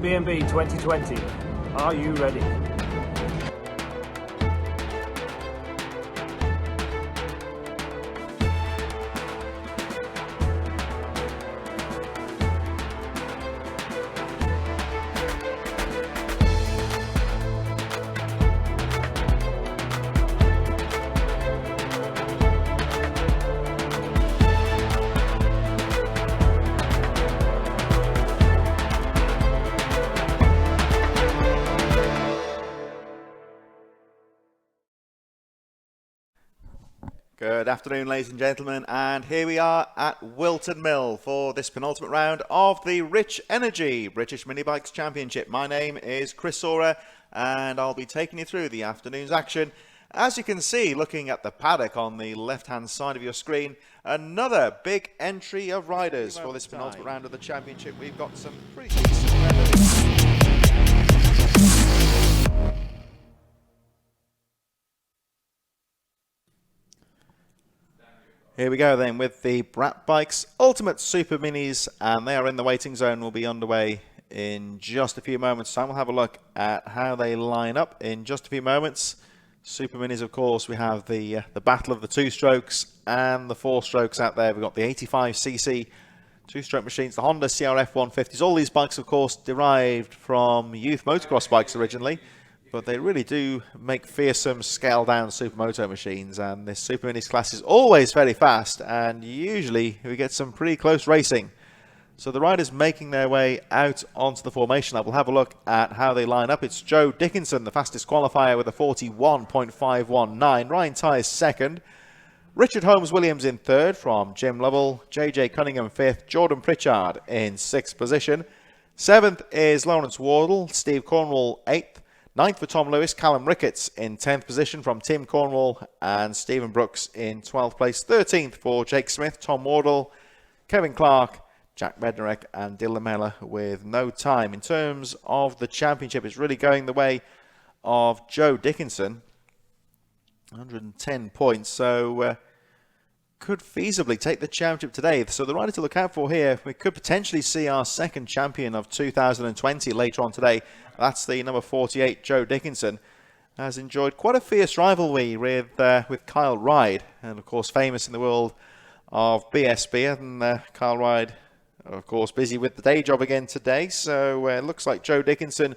B&B 2020. Are you ready? Good afternoon, ladies and gentlemen, and here we are at Whilton Mill for this penultimate round of the Rich Energy British Minibikes Championship. My name is Chris Sora, and I'll be taking you through the afternoon's action. As you can see, looking at the paddock on the left-hand side of your screen, another big entry of riders for this penultimate round of the championship. We've got some pretty decent weather. Here we go then with the Brap Bikes Ultimate Superminis, and they are in the waiting zone. Will be underway in just a few moments time. We'll have a look at how they line up in just a few moments. Superminis, of course, we have the battle of the two-strokes and the four-strokes out there. We've got the 85cc two-stroke machines, the Honda CRF 150s. All these bikes, of course, derived from youth motocross bikes originally, but they really do make fearsome scaled-down supermoto machines, and this Superminis class is always very fast, and usually we get some pretty close racing. So the riders making their way out onto the formation lap. We'll have a look at how they line up. It's Joe Dickinson, the fastest qualifier, with a 41.519. Ryan Tyers second. Richard Holmes-Williams in third from Jim Lovell. JJ Cunningham fifth. Jordan Pritchard in sixth position. Seventh is Lawrence Wardle. Steve Cornwall eighth. Ninth for Tom Lewis, Callum Ricketts in 10th position from Tim Cornwall, and Stephen Brooks in 12th place. 13th for Jake Smith, Tom Wardle, Kevin Clark, Jack Bednarek, and Dylan Meller with no time. In terms of the championship, it's really going the way of Joe Dickinson. 110 points, so could feasibly take the championship today. So the rider to look out for here, we could potentially see our second champion of 2020 later on today. That's the number 48, Joe Dickinson. Has enjoyed quite a fierce rivalry with Kyle Ryde, and of course famous in the world of BSB. And Kyle Ryde, of course, busy with the day job again today. So it looks like Joe Dickinson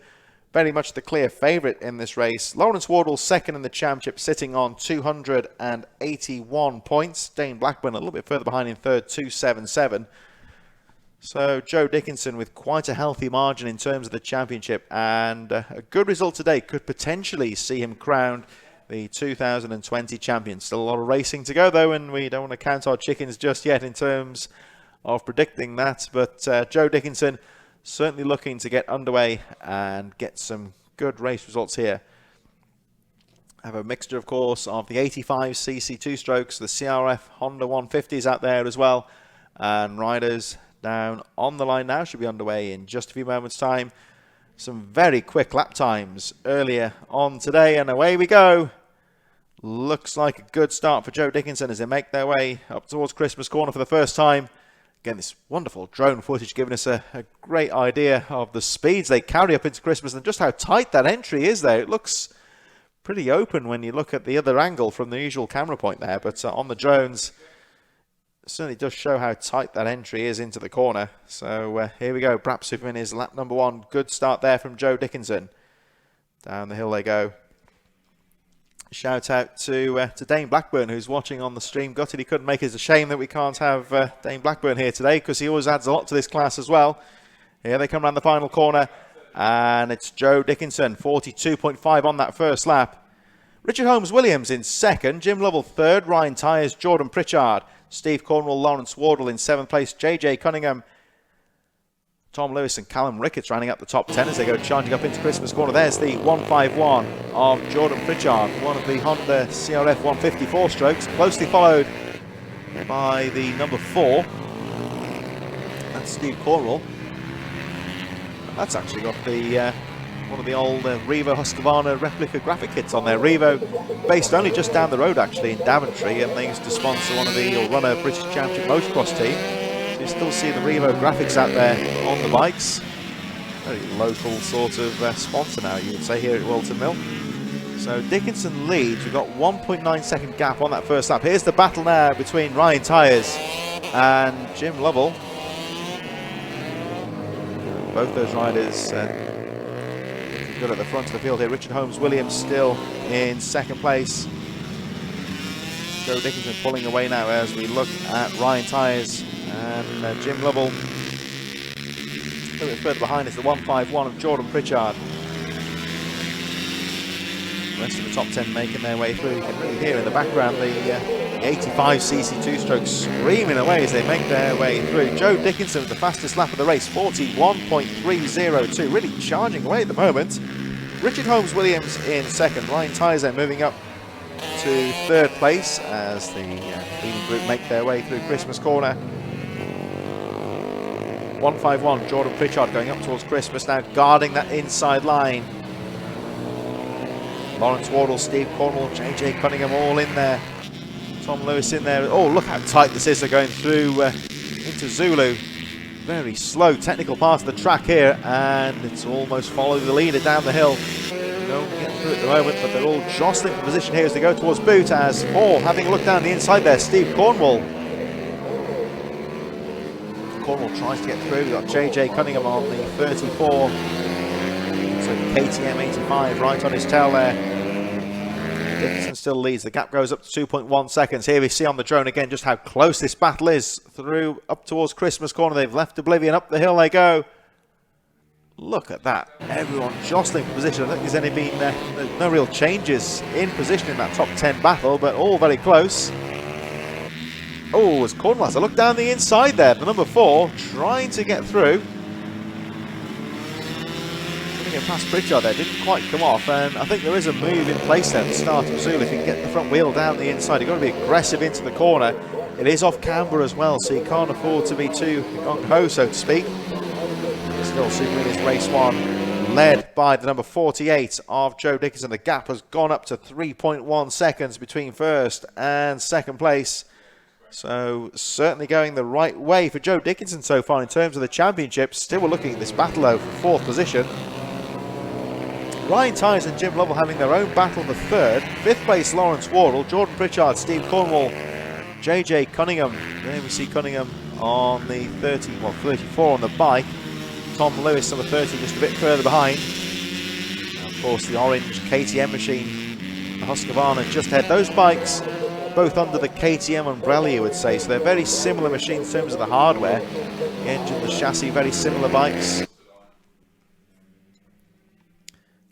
very much the clear favourite in this race. Lawrence Wardle second in the championship, sitting on 281 points. Dane Blackburn a little bit further behind in third, 277. So Joe Dickinson with quite a healthy margin in terms of the championship, and a good result today could potentially see him crowned the 2020 champion. Still a lot of racing to go though, and we don't want to count our chickens just yet in terms of predicting that. But Joe Dickinson certainly looking to get underway and get some good race results here. Have a mixture, of course, of the 85cc two-strokes, the CRF Honda 150s out there as well, and riders down on the line now should be underway in just a few moments time. Some very quick lap times earlier on today, and away we go. Looks like a good start for Joe Dickinson as they make their way up towards Christmas Corner for the first time. Again, this wonderful drone footage giving us a great idea of the speeds they carry up into Christmas and just how tight that entry is there. It looks pretty open when you look at the other angle from the usual camera point there, but on the drones certainly does show how tight that entry is into the corner. So here we go. Brap Superminis lap number one. Good start there from Joe Dickinson. Down the hill they go. Shout out to Dane Blackburn, who's watching on the stream. Gutted he couldn't make it. It's a shame that we can't have Dane Blackburn here today, because he always adds a lot to this class as well. Here they come around the final corner, and it's Joe Dickinson, 42.5 on that first lap. Richard Holmes-Williams in second, Jim Lovell third, Ryan Tyers, Jordan Pritchard, Steve Cornwall, Lawrence Wardle in seventh place, JJ Cunningham, Tom Lewis and Callum Ricketts rounding up the top 10 as they go charging up into Christmas Corner. There's the 151 of Jordan Pritchard, one of the Honda CRF 154 strokes, closely followed by the number 4. That's Steve Cornwall. That's actually got the one of the old Revo Husqvarna replica graphic kits on there. Revo, based only just down the road actually in Daventry, and they used to sponsor one of the, or run a British Championship motocross team. So you still see the Revo graphics out there on the bikes. Very local sort of sponsor now, you would say, here at Whilton Mill. So Dickinson leads. We've got 1.9 second gap on that first lap. Here's the battle now between Ryan Tyres and Jim Lovell. Both those riders looking good at the front of the field here. Richard Holmes-Williams still in second place. Joe Dickinson pulling away now as we look at Ryan Tyres and Jim Lovell. A little bit further behind is the 151 of Jordan Pritchard. The rest of the top 10 making their way through. You can really hear in the background the 85cc two-stroke screaming away as they make their way through. Joe Dickinson with the fastest lap of the race, 41.302, really charging away at the moment. Richard Holmes-Williams in second. Ryan Tyres moving up to third place as the leading group make their way through Christmas Corner. 151, Jordan Pritchard going up towards Christmas now, guarding that inside line. Lawrence Wardle, Steve Cornwall, JJ Cunningham all in there. Tom Lewis in there. Oh, look how tight this is. They're going through into Zulu. Very slow technical part of the track here, and it's almost following the leader down the hill. No one getting through at the moment, but they're all jostling for position here as they go towards boot, as Paul having a look down the inside there. Steve Cornwall. Cornwall tries to get through. We've got JJ Cunningham on the 34. So KTM 85 right on his tail there. Dickinson still leads. The gap goes up to 2.1 seconds. Here we see on the drone again just how close this battle is through up towards Christmas Corner. They've left Oblivion. Up the hill they go. Look at that. Everyone jostling for position. I think there's only been no real changes in position in that top 10 battle, but all very close. Oh, as Cornwall has a look down the inside there. The number 4 trying to get through. Past Pritchard there, didn't quite come off, and I think there is a move in place there at the start of Zulu. If you can get the front wheel down the inside, you've got to be aggressive into the corner. It is off camber as well, so you can't afford to be too gung-ho, so to speak. Still Superminis race 1, led by the number 48 of Joe Dickinson. The gap has gone up to 3.1 seconds between first and second place. So certainly going the right way for Joe Dickinson so far in terms of the championship. Still we're looking at this battle though for fourth position. Ryan Tyres and Jim Lovell having their own battle for third. Fifth place Lawrence Wardle, Jordan Pritchard, Steve Cornwall, JJ Cunningham. There we see Cunningham on the 34 on the bike. Tom Lewis on the 30 just a bit further behind. And of course the orange KTM machine, the Husqvarna just ahead. Those bikes both under the KTM umbrella, you would say, so they're very similar machines in terms of the hardware. The engine, the chassis, very similar bikes.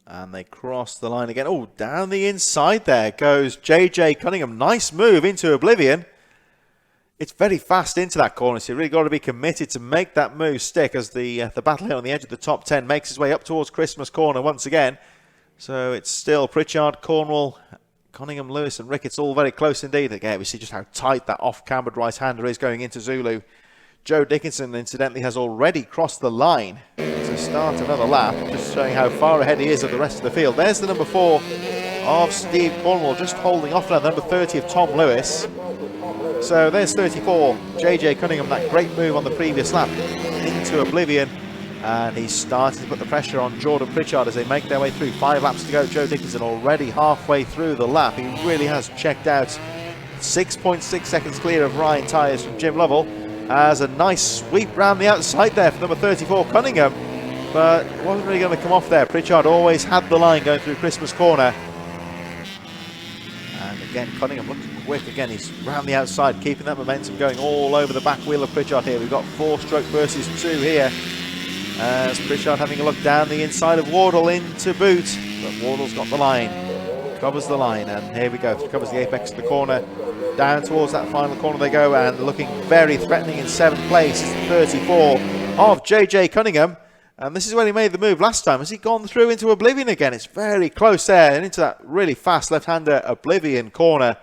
And they cross the line again. Oh, down the inside there goes JJ Cunningham. Nice move into Oblivion. It's very fast into that corner, so you've really got to be committed to make that move stick as the battle here on the edge of the top 10 makes its way up towards Christmas Corner once again. So it's still Pritchard, Cornwall, Cunningham, Lewis and Ricketts all very close indeed. Again, we see just how tight that off-cambered right-hander is going into Zulu. Joe Dickinson, incidentally, has already crossed the line to start another lap, just showing how far ahead he is of the rest of the field. There's the number 4 of Steve Cornwall, just holding off now, the number 30 of Tom Lewis. So there's 34, JJ Cunningham, that great move on the previous lap into Oblivion. And he's starting to put the pressure on Jordan Pritchard as they make their way through. 5 laps to go. Joe Dickinson already halfway through the lap. He really has checked out. 6.6 seconds clear of Ryan Tyres from Jim Lovell. As a nice sweep round the outside there for number 34, Cunningham. But it wasn't really going to come off there. Pritchard always had the line going through Christmas Corner. And again, Cunningham looking quick. Again, he's round the outside, keeping that momentum going all over the back wheel of Pritchard here. We've got 4-stroke versus 2 here. As Pritchard having a look down the inside of Wardle into boot, but Wardle's got the line, covers the line, and here we go, covers the apex of the corner, down towards that final corner they go, and looking very threatening in 7th place is the 34 of JJ Cunningham, and this is when he made the move last time. Has he gone through into Oblivion again? It's very close there, and into that really fast left-hander Oblivion corner.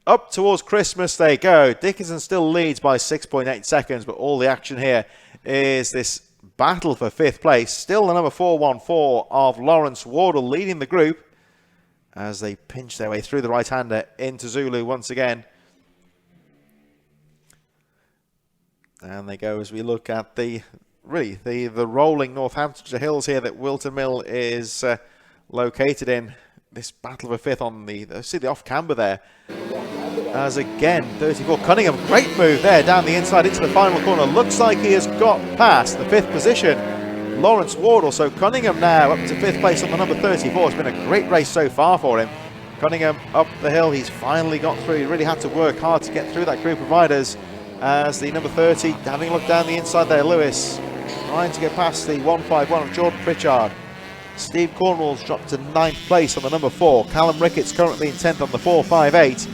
Up towards Christmas they go. Dickinson still leads by 6.8 seconds, but all the action here is this battle for 5th place. Still the number 414 of Lawrence Wardle leading the group as they pinch their way through the right-hander into Zulu once again. And they go as we look at the really the rolling Northamptonshire hills here that Whilton Mill is located in. This battle of a fifth on see the off camber there. As again, 34 Cunningham, great move there down the inside into the final corner. Looks like he has got past the 5th position. Lawrence Wardle, so Cunningham now up to 5th place on the number 34. It's been a great race so far for him. Cunningham up the hill, he's finally got through. He really had to work hard to get through that group of riders. As the number 30, having a look down the inside there, Lewis trying to get past the 151 of Jordan Pritchard. Steve Cornwall's dropped to 9th place on the number 4. Callum Ricketts currently in 10th on the 458.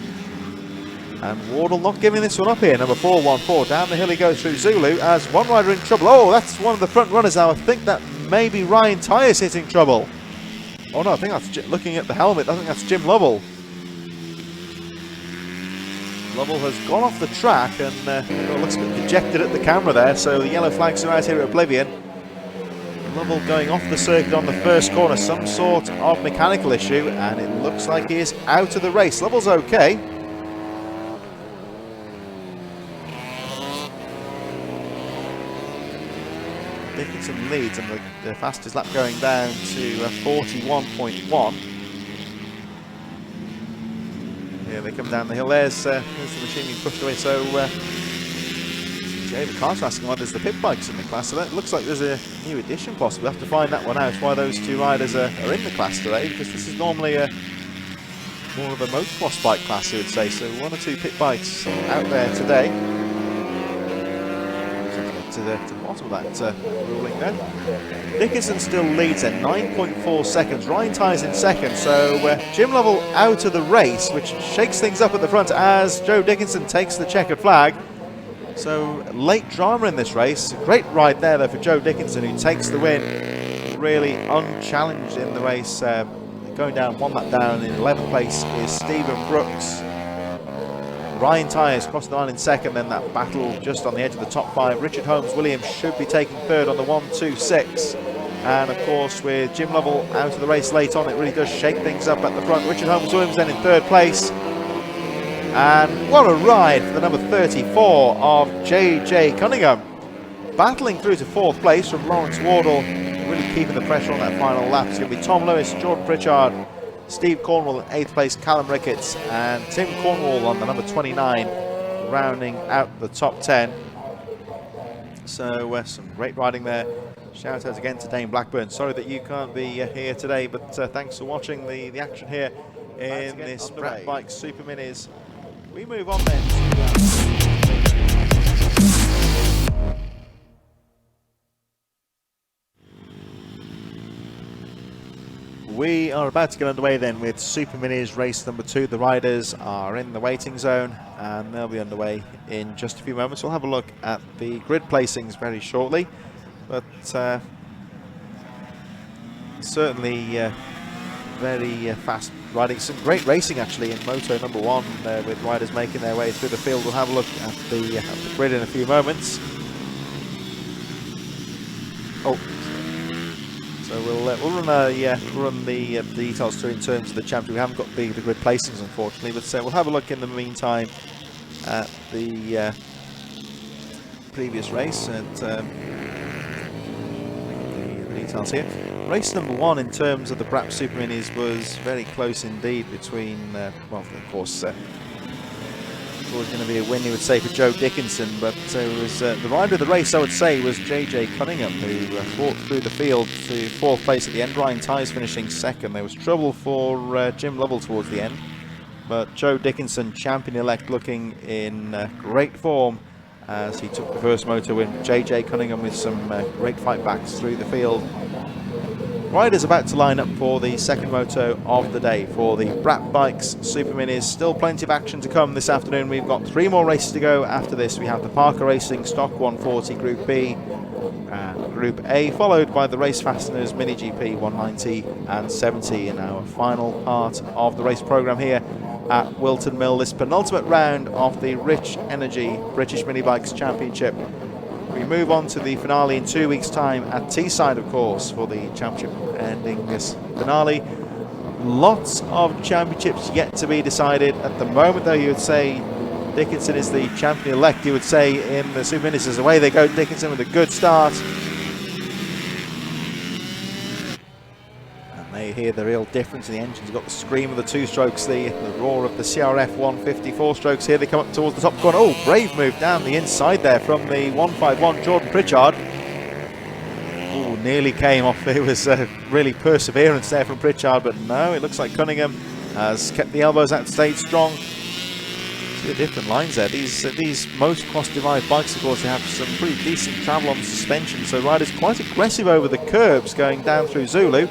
And Wardle not giving this one up here. Number 414 down the hill he goes through Zulu as one rider in trouble. Oh, that's one of the front runners now. I think that may be Ryan Tyers hitting trouble. Oh no, I think that's looking at the helmet. I think that's Jim Lovell. Lovell has gone off the track and looks a bit dejected at the camera there. So the yellow flags are out here at Oblivion. Lovell going off the circuit on the first corner, some sort of mechanical issue, and it looks like he is out of the race. Lovell's okay. Dickinson leads, and the fastest lap going down to 41.1. Here they come down the hill. There's the machine being pushed away. So David Carter asking why there's the pit bikes in the class. So that looks like there's a new addition possibly. We'll have to find that one out, why those two riders are in the class today, because this is normally more of a motocross bike class, you would say. So 1 or 2 pit bikes out there today. To the bottom of that ruling then. Dickinson still leads at 9.4 seconds. Ryan Tyers in second. So Jim Lovell out of the race, which shakes things up at the front as Joe Dickinson takes the checkered flag. So late drama in this race. Great ride there though for Joe Dickinson, who takes the win. Really unchallenged in the race. Going down 1 lap down in 11th place is Stephen Brooks. Ryan Tyers crossing the line in second, then that battle just on the edge of the top 5. Richard Holmes Williams should be taking third on the 126. And of course, with Jim Lovell out of the race late on, it really does shake things up at the front. Richard Holmes Williams then in 3rd place. And what a ride for the number 34 of JJ Cunningham. Battling through to 4th place from Lawrence Wardle, really keeping the pressure on that final lap. It's going to be Tom Lewis, Jordan Pritchard, Steve Cornwall in 8th place, Callum Ricketts, and Tim Cornwall on the number 29, rounding out the top 10. So some great riding there. Shout out again to Dane Blackburn. Sorry that you can't be here today, but thanks for watching the action here in this Brap Bikes Superminis. We move on then. We are about to get underway then with Superminis race number 2. The riders are in the waiting zone and they'll be underway in just a few moments. We'll have a look at the grid placings very shortly, but certainly very fast riding. Some great racing actually in Moto number 1 with riders making their way through the field. We'll have a look at the grid in a few moments. So we'll run the details through in terms of the championship. We haven't got the grid placings unfortunately, but we'll have a look in the meantime at the previous race and the details here. Race number 1 in terms of the Brap Superminis was very close indeed between, well, of course, always going to be a win, you would say, for Joe Dickinson, but it was the rider of the race, I would say, was JJ Cunningham, who fought through the field to 4th place at the end. Ryan Tyers finishing 2nd. There was trouble for Jim Lovell towards the end, but Joe Dickinson, champion-elect, looking in great form as he took the first moto win. JJ Cunningham with some great fight backs through the field. Riders about to line up for the second moto of the day for the Brap Bikes Superminis. Still plenty of action to come this afternoon. We've got 3 more races to go. After this we have the Parker Racing Stock 140 Group B and Group A, followed by the Race Fasteners Mini GP 190 and 70 in our final part of the race programme here at Wilton Mill, this penultimate round of the Rich Energy British Minibikes Championship. We move on to the finale in 2 weeks' time at Teesside, of course, for the championship ending this finale. Lots of championships yet to be decided. At the moment, though, you would say Dickinson is the champion-elect, you would say, in the Superminis. As away they go, Dickinson with a good start. And they hear the real difference in the engines. You've got the scream of the two-strokes, the roar of the CRF 150 four-strokes. Here they come up towards the top corner. Oh, brave move down the inside there from the 151 Jordan Pritchard. Oh, nearly came off. There was really perseverance there from Pritchard, but no, it looks like Cunningham has kept the elbows out, stayed strong. See the different lines there. These motocross divide bikes, of course, they have some pretty decent travel on the suspension, so riders quite aggressive over the curbs going down through Zulu.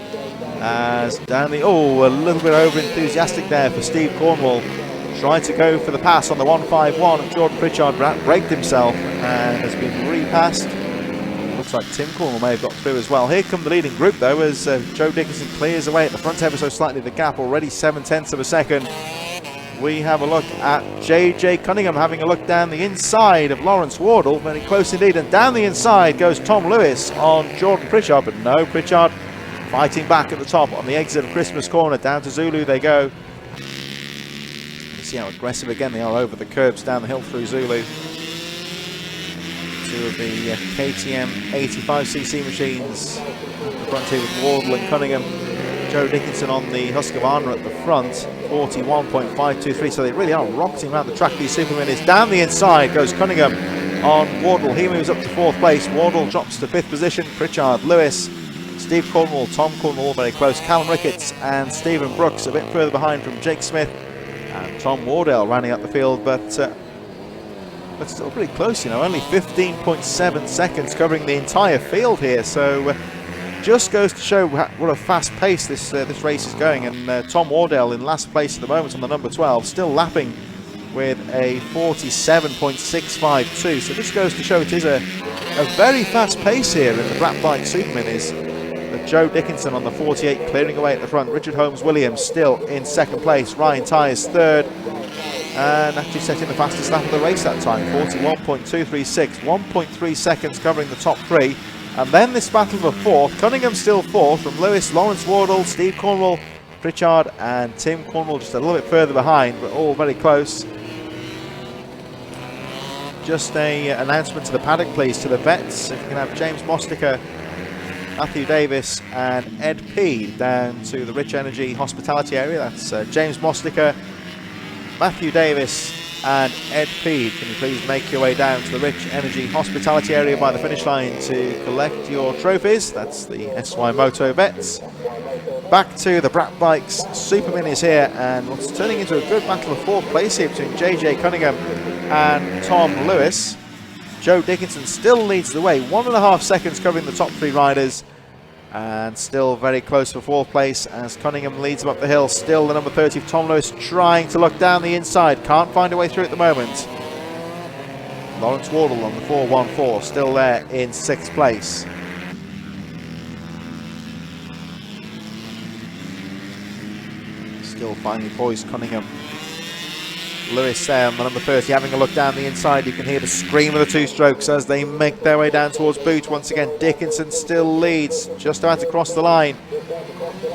As down the, a little bit over enthusiastic there for Steve Cornwall. Tried to go for the pass on the 151 of Jordan Pritchard, braked himself and has been repassed. Looks like Tim Cornwall may have got through as well. Here come the leading group though, as Joe Dickinson clears away at the front ever so slightly. The gap already 7/10 of a second. We have a look at JJ Cunningham having a look down the inside of Lawrence Wardle, very close indeed, and down the inside goes Tom Lewis on Jordan Pritchard, but no, Pritchard fighting back at the top on the exit of Christmas Corner. Down to Zulu they go. You see how aggressive again they are over the curbs down the hill through Zulu. Two of the KTM 85cc machines at the front here with Wardle and Cunningham. Joe Dickinson on the Husqvarna at the front, 41.523, so they really are rocketing around the track, these Superminis. Down the inside goes Cunningham on Wardle. He moves up to 4th place. Wardle drops to 5th position. Pritchard, Lewis, Steve Cornwall, Tom Cornwall very close, Callum Ricketts and Stephen Brooks a bit further behind from Jake Smith and Tom Wardell running up the field, but still pretty close, you know, only 15.7 seconds covering the entire field here, so just goes to show what a fast pace this race is going. And Tom Wardell in last place at the moment on the number 12, still lapping with a 47.652, so this goes to show it is a very fast pace here in the Brap Bike Superminis. Joe Dickinson on the 48 clearing away at the front. Richard Holmes-Williams still in 2nd place. Ryan Tyers 3rd. And actually setting the fastest lap of the race that time, 41.236, 1.3 seconds covering the top 3. And then this battle for 4th. Cunningham still 4th from Lewis, Lawrence Wardle, Steve Cornwall, Pritchard and Tim Cornwall just a little bit further behind, but all very close. Just a announcement to the paddock, please, to the vets. If you can have James Mostiker, Matthew Davis and Ed P down to the Rich Energy hospitality area. That's James Mostiker, Matthew Davis and Ed P. Can you please make your way down to the Rich Energy hospitality area by the finish line to collect your trophies? That's the SY Moto vets. Back to the Brap Bikes Superminis here, and what's turning into a good battle of 4th place here between JJ Cunningham and Tom Lewis. Joe Dickinson still leads the way, 1.5 seconds covering the top 3 riders, and still very close for 4th place as Cunningham leads him up the hill. Still the number 30 of Tom Lewis trying to look down the inside, can't find a way through at the moment. Lawrence Wardle on the 414 still there in 6th place. Still finally poised Cunningham. Lewis there on the number 30 having a look down the inside. You can hear the scream of the 2 strokes as they make their way down towards Boot. Once again Dickinson still leads, just about to cross the line,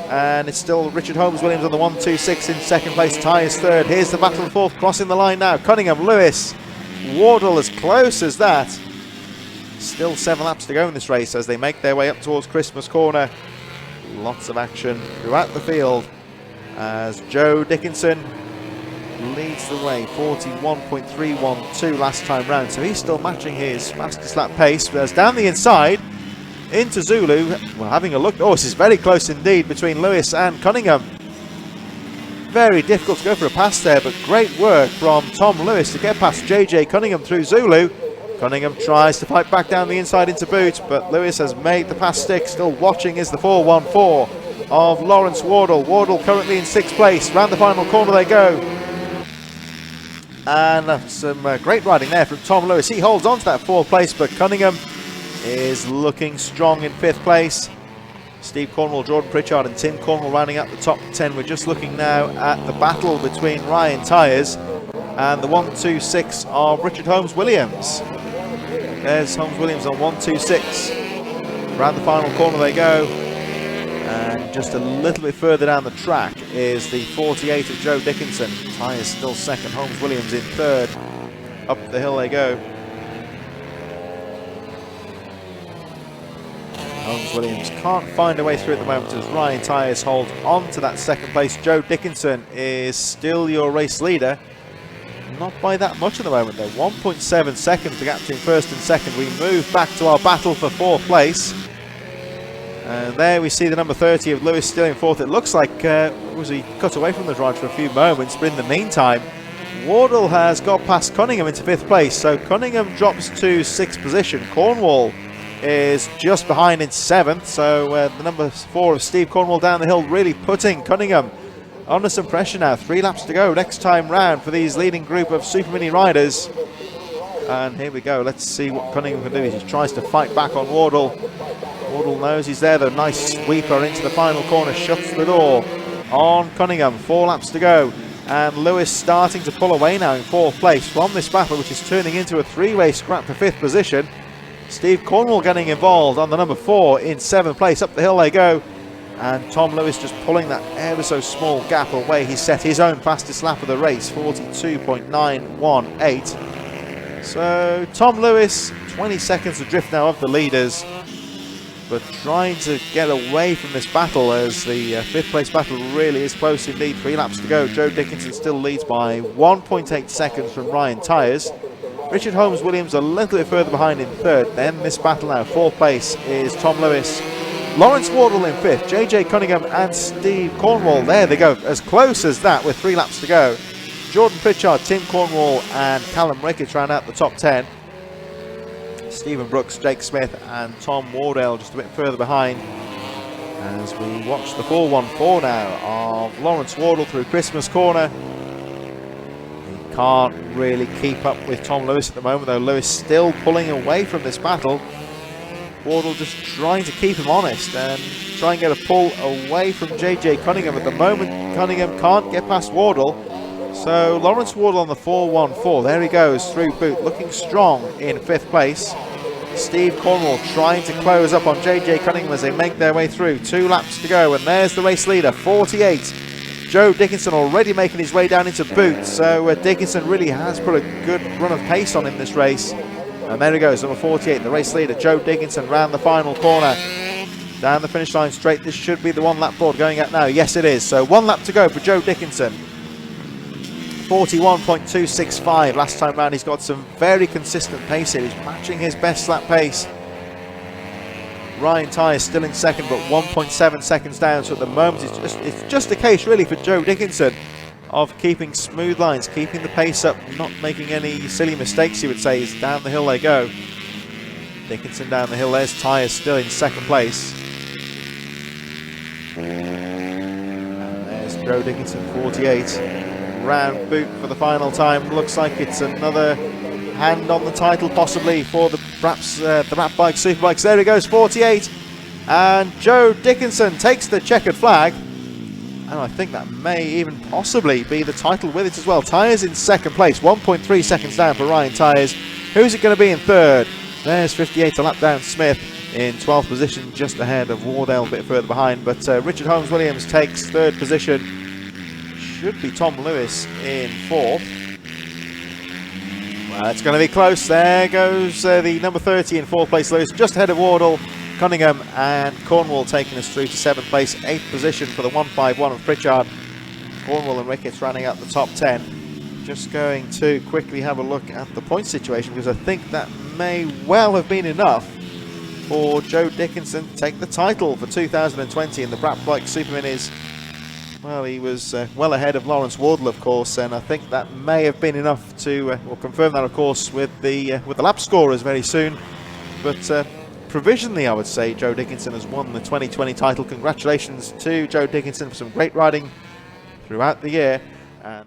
and it's still Richard Holmes-Williams on the 126 in 2nd place. Tyers 3rd. Here's the battle for 4th, crossing the line now. Cunningham, Lewis, Wardle as close as that. Still 7 laps to go in this race as they make their way up towards Christmas Corner. Lots of action throughout the field as Joe Dickinson leads the way, 41.312 last time round, so he's still matching his fastest lap pace. Whereas down the inside into Zulu, well, having a look, this is very close indeed between Lewis and Cunningham. Very difficult to go for a pass there, but great work from Tom Lewis to get past JJ Cunningham through Zulu. Cunningham tries to fight back down the inside into Boot, but Lewis has made the pass stick. Still watching is the 414 of Lawrence Wardle. Wardle currently in 6th place. Round the final corner they go. And some great riding there from Tom Lewis. He holds on to that 4th place, but Cunningham is looking strong in 5th place. Steve Cornwall, Jordan Pritchard and Tim Cornwall rounding out the top 10. We're just looking now at the battle between Ryan Tyers and the 126 of Richard Holmes-Williams. There's Holmes-Williams on 126. Round the final corner they go. And just a little bit further down the track is the 48 of Joe Dickinson. Tyers still 2nd, Holmes-Williams in 3rd. Up the hill they go. Holmes Williams can't find a way through at the moment as Ryan Tyres holds on to that second place. Joe Dickinson is still your race leader. Not by that much at the moment though. 1.7 seconds the gap between first and second. We move back to our battle for fourth place. And there we see the number 30 of Lewis still in fourth. It looks like he cut away from the drive for a few moments, but in the meantime, Wardle has got past Cunningham into fifth place. So Cunningham drops to sixth position. Cornwall is just behind in seventh. So the number 4 of Steve Cornwall down the hill really putting Cunningham under some pressure now. 3 laps to go next time round for these leading group of Super Mini riders. And here we go. Let's see what Cunningham can do. He tries to fight back on Wardle. Wardle knows he's there though. Nice sweeper into the final corner. Shuts the door on Cunningham. 4 laps to go. And Lewis starting to pull away now in fourth place from this battle, which is turning into a 3-way scrap for fifth position. Steve Cornwall getting involved on the number 4 in seventh place. Up the hill they go. And Tom Lewis just pulling that ever so small gap away. He set his own fastest lap of the race, 42.918. So Tom Lewis, 20 seconds adrift now of the leaders, but trying to get away from this battle as the fifth place battle really is close indeed. 3 laps to go. Joe Dickinson still leads by 1.8 seconds from Ryan Tyres. Richard Holmes Williams a little bit further behind in third. Then this battle now, fourth place is Tom Lewis. Lawrence Wardle in fifth, JJ Cunningham and Steve Cornwall. There they go, as close as that with 3 laps to go. Jordan Pritchard, Tim Cornwall and Callum Ricketts round out the top 10. Stephen Brooks, Jake Smith and Tom Wardell just a bit further behind as we watch the 414 now of Lawrence Wardle through Christmas Corner. He can't really keep up with Tom Lewis at the moment though. Lewis still pulling away from this battle. Wardle just trying to keep him honest and try and get a pull away from JJ Cunningham. At the moment, Cunningham can't get past Wardle. So Lawrence Wardle on the 414. There he goes through boot, looking strong in fifth place. Steve Cornwall trying to close up on JJ Cunningham as they make their way through. 2 laps to go, and there's the race leader, 48. Joe Dickinson already making his way down into boot. So Dickinson really has put a good run of pace on in this race. And there he goes, number 48, the race leader, Joe Dickinson, round the final corner. Down the finish line straight. This should be the 1 lap board going out now. Yes, it is. So 1 lap to go for Joe Dickinson. 41.265. Last time round, he's got some very consistent pace here. He's matching his best lap pace. Ryan Tyres still in second, but 1.7 seconds down. So at the moment, it's just a case really for Joe Dickinson of keeping smooth lines, keeping the pace up, not making any silly mistakes, you would say, as down the hill they go. Dickinson down the hill, there's Tyres still in second place. And there's Joe Dickinson, 48. Round boot for the final time. Looks like it's another hand on the title possibly for the Brap Bike Superbikes. There he goes, 48. And Joe Dickinson takes the checkered flag. And I think that may even possibly be the title with it as well. Tyres in second place, 1.3 seconds down for Ryan Tyres. Who's it going to be in third? There's 58, a lap down Smith in 12th position, just ahead of Wardell, a bit further behind. But Richard Holmes Williams takes third position. Should be Tom Lewis in fourth. Well, it's going to be close. There goes the number 30 in fourth place, Lewis, just ahead of Wardle. Cunningham and Cornwall taking us through to 7th place, 8th position for the 151 of Pritchard. Cornwall and Ricketts running out the top 10. Just going to quickly have a look at the point situation, because I think that may well have been enough for Joe Dickinson to take the title for 2020 in the Brap Bike Superminis. Well, he was well ahead of Lawrence Wardle, of course, and I think that may have been enough to we'll confirm that, of course, with the lap scorers very soon. But provisionally, I would say Joe Dickinson has won the 2020 title. Congratulations to Joe Dickinson for some great riding throughout the year. And